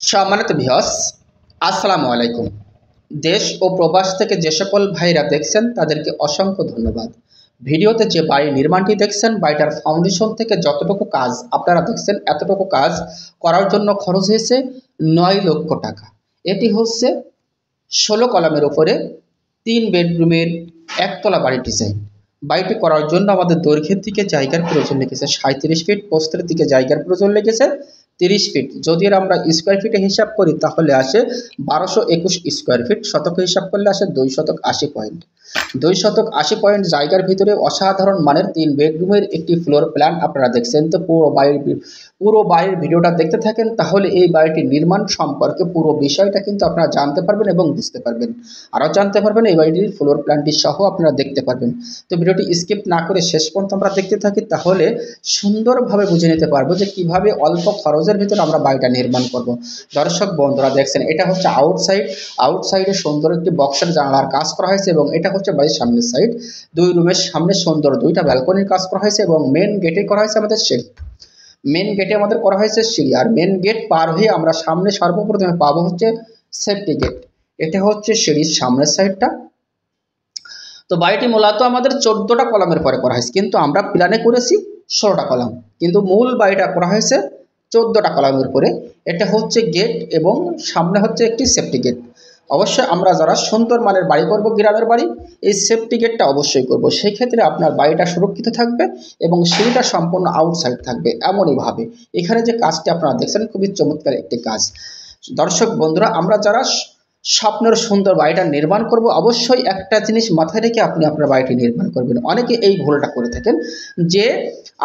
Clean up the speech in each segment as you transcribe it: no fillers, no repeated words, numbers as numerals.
সম্মানিত ভিউয়ার্স, আসসালামু আলাইকুম। দেশ ও প্রবাস থেকে যে সকল ভাইরা দেখছেন তাদেরকে অসংখ্য ধন্যবাদ। ভিডিওতে যে বাড়ির নির্মাণটি দেখছেন, বাড়িটার ফাউন্ডেশন থেকে যতটুকু কাজ আপনারা দেখছেন এতটুকু কাজ করার জন্য খরচ হয়েছে ৯ লক্ষ টাকা। এটি হচ্ছে ১৬ কলামের উপরে ৩ বেডরুমের একতলা বাড়ির ডিজাইন। বাড়িটি করার জন্য আমাদের দৈর্ঘ্যের দিকে জায়গার প্রয়োজন লেগেছে ৩৭ ফিট, প্রস্থের দিকে জায়গার প্রয়োজন লেগেছে ৩০ ফিট। যদি আমরা স্কোয়ার ফিটে হিসাব করি তাহলে আসে ১২২১ স্কোয়ার ফিট, শতকে হিসাব করলে আসে ২ শতক ৮০ পয়েন্ট। ২ শতক ৮০ পয়েন্ট জায়গার ভিতরে অসাধারণ মানের ৩ বেডরুমের একটি ফ্লোর প্ল্যান আপনারা দেখছেন। তো পুরো বাড়ির ভিডিওটা দেখতে থাকেন, তাহলে এই বাড়িটির নির্মাণ সম্পর্কে পুরো বিষয়টা কিন্তু আপনারা জানতে পারবেন এবং বুঝতে পারবেন। আরও জানতে পারবেন এই বাড়িটির ফ্লোর প্ল্যানটি সহ আপনারা দেখতে পারবেন। তো ভিডিওটি স্কিপ না করে শেষ পর্যন্ত আমরা দেখতে থাকি, তাহলে সুন্দরভাবে বুঝে নিতে পারবো যে কিভাবে অল্প খরচের ভিতরে আমরা বাড়িটা নির্মাণ করব। দর্শক বন্ধুরা দেখছেন, এটা হচ্ছে আউটসাইডে সুন্দর একটি বক্সের জানালার কাজ করা হয়েছে এবং এটা হচ্ছে বাড়ির সামনের সাইড। ২ রুমের সামনে সুন্দর ২টা ব্যালকনির কাজ করা হয়েছে এবং মেন গেটে করা হয়েছে আমাদের সিঁড়ি। মেন গেটে আমাদের করা হয়েছে সিঁড়ি, আর মেন গেট পার হয়ে আমরা সামনে সর্বপ্রথমে পাবো হচ্ছে সেফটি গেট। এটা হচ্ছে সিঁড়ির সামনের সাইডটা। তো বাড়িটি মূলত আমাদের ১৪টা কলামের পরে করা হয়েছে, কিন্তু আমরা প্ল্যানে করেছি ১৬টা কলাম, কিন্তু মূল বাড়িটা করা হয়েছে ১৪টা কলামের উপরে। এটা হচ্ছে গেট এবং সামনে হচ্ছে একটি সেফটি গেট। অবশ্যই আমরা যারা সুন্দর মানের বাড়ি করব, গ্রামের বাড়ি, এই সেফটি গেটটা অবশ্যই করব। সেই ক্ষেত্রে আপনার বাড়িটা সুরক্ষিত থাকবে এবং সিঁড়িটা সম্পূর্ণ আউটসাইড থাকবে। এমনইভাবে এখানে যে কাজটি আপনারা দেখছেন খুবই চমৎকার একটি কাজ। দর্শক বন্ধুরা, আমরা যারা স্বপ্নের সুন্দর বাড়িটা নির্মাণ করব, অবশ্যই একটা জিনিস মাথায় রেখে আপনি আপনার বাড়িটি নির্মাণ করবেন। অনেকে এই ভুলটা করে থাকেন যে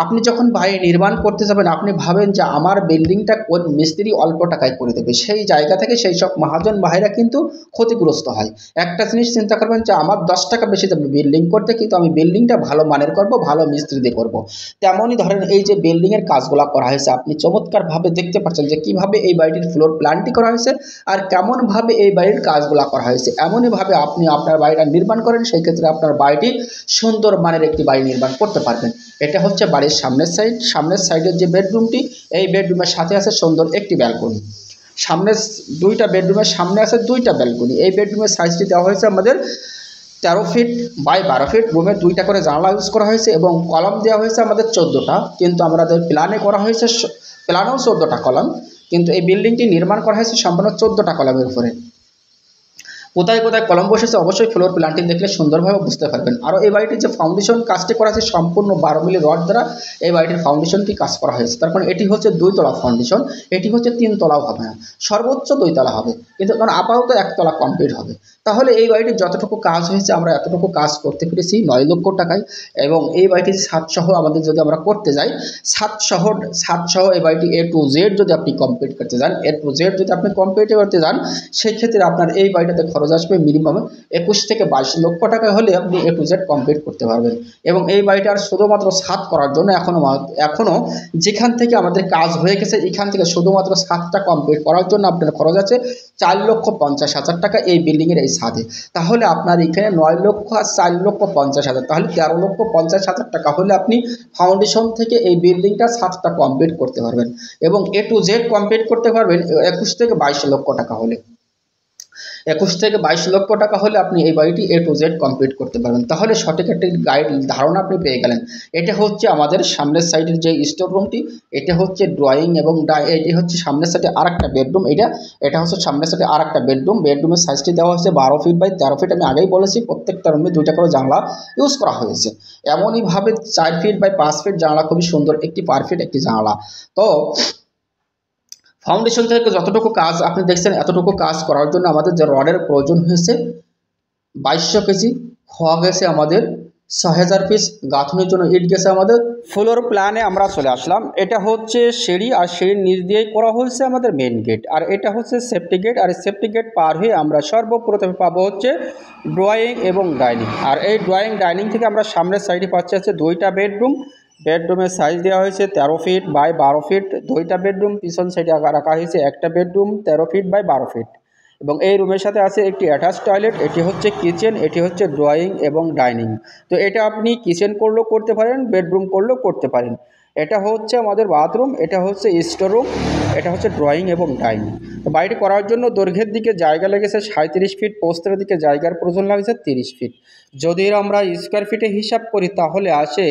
আপনি যখন বাড়ি নির্মাণ করতে যাবেন আপনি ভাবেন যে আমার বিল্ডিংটা কোন মিস্ত্রি অল্প টাকায় করে দেবে। সেই জায়গা থেকে সেই সব মহাজন ভাইরা কিন্তু ক্ষতিগ্রস্ত হয়। একটা জিনিস চিন্তা করবেন যে আমার ১০ টাকা বেশি যাবে বিল্ডিং করতে, কিন্তু আমি বিল্ডিংটা ভালো মানের করব, ভালো মিস্ত্রি দিয়ে করব। তেমনই ধরেন এই যে বিল্ডিংয়ের কাজগুলো করা হয়েছে, আপনি চমৎকারভাবে দেখতে পাচ্ছেন যে কিভাবে এই বাড়িটির ফ্লোর প্ল্যানটি করা হয়েছে আর কেমনভাবে এই বাড়ির কাজগুলো করা হয়েছে। এমনইভাবে আপনি আপনার বাড়িটা নির্মাণ করেন, সেই ক্ষেত্রে আপনার বাড়িটি সুন্দর মানের একটি বাড়ি নির্মাণ করতে পারবেন। এটা হচ্ছে বাড়ির সামনের সাইডের যে বেডরুমটি, এই বেডরুমের সাথে আছে সুন্দর একটি ব্যালকনি। সামনের ২টা বেডরুমের সামনে আছে ২টা ব্যালকনি। এই বেডরুমের সাইজটি দেওয়া হয়েছে আমাদের ১৩ ফিট বাই ১২ ফিট। রুমে ২টা করে জানলা ইউজ করা হয়েছে এবং কলাম দেওয়া হয়েছে আমাদের ১৪টা, কিন্তু আমাদের প্ল্যানে করা হয়েছে প্ল্যানেও ১৪টা কলাম, কিন্তু এই বিল্ডিংটি নির্মাণ করা হয়েছে সম্পূর্ণ ১৪টা কলামের উপরে। কোথায় কোথায় কলম বসেছে অবশ্যই ফ্লোর প্ল্যানটি দেখলে সুন্দরভাবে বুঝতে পারবেন। আরও এই বাড়িটির যে ফাউন্ডেশন কাজটি করা হয়েছে সম্পূর্ণ ১২ মিলি রড দ্বারা এই বাড়িটির ফাউন্ডেশনটি কাজ করা হয়েছে। তার কারণ এটি হচ্ছে ২ তলা ফাউন্ডেশন, এটি হচ্ছে ৩ তলাও হবে না, সর্বোচ্চ ২ তলা হবে, কিন্তু কারণ আপাতত ১ তলা কমপ্লিট হবে। তাহলে এই বাড়িটির যতটুকু কাজ হয়েছে আমরা এতটুকু কাজ করতে পেরেছি ৯ লক্ষ টাকায়। এবং এই বাড়িটির ছাদসহ আমাদের যদি আমরা করতে যাই, ছাদসহ এই বাড়িটি A to Z যদি আপনি কমপ্লিট করতে যান, A to Z যদি আপনি কমপ্লিট করতে যান, সেই ক্ষেত্রে আপনার এই বাড়িটাতে খরচ আসবে মিনিমাম ২১ থেকে ২২ লক্ষ টাকা হলে আপনি A to Z কমপ্লিট করতে পারবেন। এবং এই বাড়িটার শুধুমাত্র ছাদ করার জন্য এখনও যেখান থেকে আমাদের কাজ হয়ে গেছে এখান থেকে শুধুমাত্র ছাদটা কমপ্লিট করার জন্য আপনার খরচ আছে ৪,৫০,০০০ টাকা এই বিল্ডিংয়ের এই ছাদে। তাহলে আপনার এখানে ৯ লক্ষ আর ৪,৫০,০০০, তাহলে ১৩,৫০,০০০ টাকা হলে আপনি ফাউন্ডেশন থেকে এই বিল্ডিংটা ছাদটা কমপ্লিট করতে পারবেন এবং A to Z কমপ্লিট করতে পারবেন ২১ থেকে ২২ লক্ষ টাকা হলে। ২১ থেকে ২২ লক্ষ টাকা হলে আপনি এই বাড়িটি A to Z কমপ্লিট করতে পারবেন। তাহলে সঠিক একটি ধারণা আপনি পেয়ে গেলেন। এটা হচ্ছে আমাদের সামনের সাইডের যে স্টোর রুমটি, এটা হচ্ছে ড্রয়িং এবং এটি হচ্ছে সামনের সাইডে আরেকটা বেডরুম। এটা হচ্ছে সামনের সাইডে আরেকটা বেডরুম। বেডরুমের সাইজটি দেওয়া হয়েছে ১২ ফিট বাই ১৩ ফিট। আমি আগেই বলেছি প্রত্যেকটা রুমে ২টা করে জানলা ইউজ করা হয়েছে। এমনইভাবে ৪ ফিট বাই ৫ ফিট জানলা, খুবই সুন্দর একটি পারফেক্ট একটি জানলা। তো ফাউন্ডেশন থেকে যতটুকু কাজ আপনি দেখছেন এতটুকু কাজ করার জন্য আমাদের যে রডের প্রয়োজন হয়েছে ২২০০ কেজি, খোয়া গেছে আমাদের ৬০০০ পিস, গাঁথনির জন্য ইট গেছে আমাদের। ফ্লোর প্ল্যানে আমরা চলে আসলাম। এটা হচ্ছে সিঁড়ি, আর সিঁড়ির নিচ দিয়েই করা হয়েছে আমাদের মেন গেট, আর এটা হচ্ছে সেফটি গেট। আর সেফটি গেট পার হয়ে আমরা সর্বপ্রথমে পাবো হচ্ছে ড্রয়িং এবং ডাইনিং। আর এই ড্রয়িং ডাইনিং থেকে আমরা সামনের সাইডে পাচ্ছি হচ্ছে ২টা বেডরুম। বেডরুমের সাইজ দেওয়া হয়েছে ১৩ ফিট বাই ১২ ফিট। ২টা বেডরুম, পিছন সাইডে রাখা হয়েছে একটা বেডরুম ১৩ ফিট বাই ১২ ফিট। এবং এই রুমের সাথে আছে একটি অ্যাটাচ টয়লেট। এটি হচ্ছে কিচেন, এটি হচ্ছে ড্রয়িং এবং ডাইনিং। তো এটা আপনি কিচেন করলেও করতে পারেন, বেডরুম করলেও করতে পারেন। এটা হচ্ছে আমাদের বাথরুম, এটা হচ্ছে স্টোর রুম, এটা হচ্ছে ড্রয়িং এবং ডাইনিং। তো বাড়িটি করার জন্য দৈর্ঘ্যের দিকে জায়গা লেগেছে 37 ফিট, প্রস্থের দিকে জায়গার প্রয়োজন লাগছে 30 ফিট। যদি আমরা স্কোয়ার ফিটে হিসাব করি তাহলে আসে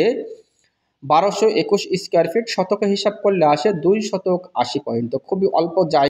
1221 স্কোয়ার ফিট, শতকে হিসাব করলে আসে 2 শতক 80 পয়েন্ট। তো খুবই অল্প জায়গা।